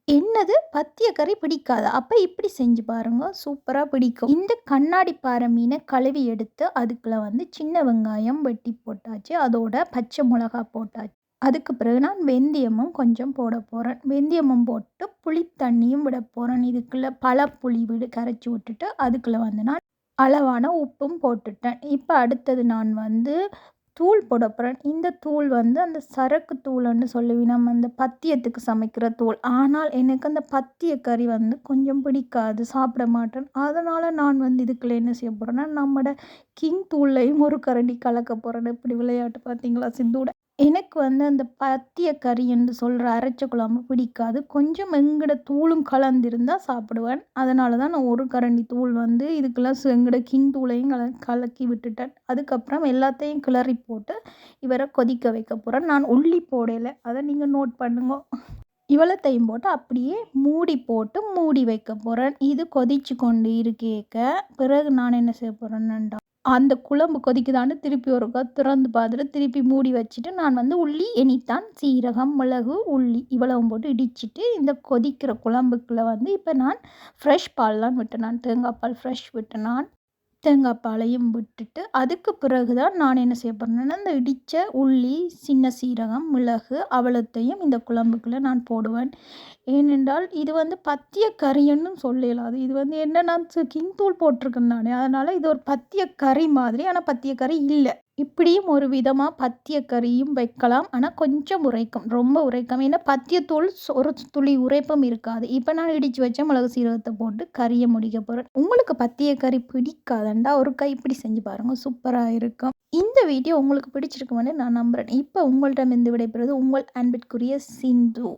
என்னது பத்திய கறி பிடிக்காதா? அப்ப இப்படி செஞ்சு பாருங்க. சூப்பரா பிடிக்கும். இந்த கண்ணாடி பாறை மீன கழுவி எடுத்து, அதுக்குள்ள சின்ன வெங்காயம் வெட்டி போட்டாச்சு. அதோட பச்சை மிளகா போட்டாச்சு. அதுக்கு பிறகு நான் வெந்தயமும் கொஞ்சம் போட போறேன். வெந்தயமும் போட்டு புளி தண்ணியும் விட போறேன். இதுக்குள்ள பழப்புளி கரைச்சி விட்டுட்டு, அதுக்குள்ள நான் அளவான உப்பும் போட்டுட்டேன். இப்ப அடுத்தது நான் தூள் போட போறேன். இந்த தூள் அந்த சரக்கு தூள்ன்னு சொல்லுவோம். நம்ம அந்த பத்தியத்துக்கு சமைக்கிற தூள். ஆனால் எனக்கு அந்த பத்திய கறி கொஞ்சம் பிடிக்காது. சாப்பிட மாட்டேன். அதனால நான் இதுக்குள்ள என்ன செய்ய போறேன்னா, நம்மட கிங் தூள்லையும் ஒரு கரண்டி கலக்க போறேன். இப்படி விளையாட்டு பார்த்தீங்களா சித்தூட. எனக்கு அந்த பத்திய கறி என்று சொல்ற அரைச்ச குழம்பு பிடிக்காது. கொஞ்சம் எங்கட தூளும் கலந்திருந்தா சாப்பிடுவேன். அதனால தான் நான் ஒரு கரண்டி தூள் இதுக்கெல்லாம் எங்கட கிங் தூளையும் கலக்கி விட்டுட்டேன். அதுக்கப்புறம் எல்லாத்தையும் கிளறி போட்டு இவரை கொதிக்க வைக்க போறேன். நான் உள்ளி போடல. அதை நீங்க நோட் பண்ணுங்க. இவ்வளத்தையும் போட்டு அப்படியே மூடி போட்டு மூடி வைக்க போறேன். இது கொதிச்சு கொண்டு இருக்கேக்க பிறகு நான் என்ன செய்ய போறேன்னா, அந்த குழம்பு கொதிக்குதான்னு திருப்பி ஒருக்கா திறந்து பார்த்துட்டு திருப்பி மூடி வச்சுட்டு நான் உள்ளி எனித்தான் சீரகம், மிளகு, உள்ளி இவ்வளவும் போட்டு இடிச்சிட்டு இந்த கொதிக்கிற குழம்புக்குள்ள இப்போ நான் ஃப்ரெஷ் பால்லாம் விட்டேன். நான் தேங்காய் பால் ஃப்ரெஷ் விட்டேன். நான் தேங்காய் பாலையும் விட்டுட்டு அதுக்கு பிறகு தான் நான் என்ன செய்ய போறேன்னா, இந்த இடித்த உள்ளி, சின்ன சீரகம், மிளகு அவ்வளத்தையும் இந்த குழம்புக்குள்ளே நான் போடுவேன். ஏனென்றால் இது பத்திய கறின்னு சொல்லலாது. இது என்ன நான் கிங் தூள் போட்டிருக்கேன் நானே. அதனால் இது ஒரு பத்திய கறி மாதிரி. ஆனால் பத்திய கறி இல்லை. இப்படியும் ஒரு விதமாக பத்திய கறியும் வைக்கலாம். ஆனால் கொஞ்சம் உரைக்கும். ரொம்ப உரைக்கும். ஏன்னா பத்தியத்தூள் ஒரு துளி உரைப்பும் இருக்காது. இப்போ நான் இடித்து வச்ச மிளகு சீரகத்தை போட்டு கறியை முடிக்க போகிறேன். உங்களுக்கு பத்திய கறி பிடிக்காதண்டா ஒரு இப்படி செஞ்சு பாருங்கள். சூப்பராக இருக்கும். இந்த வீடியோ உங்களுக்கு பிடிச்சிருக்குமென்னு நான் நம்புகிறேன். இப்போ உங்கள்கிட்ட விடைபெறுவது உங்கள் அன்பிற்குரிய சிந்து.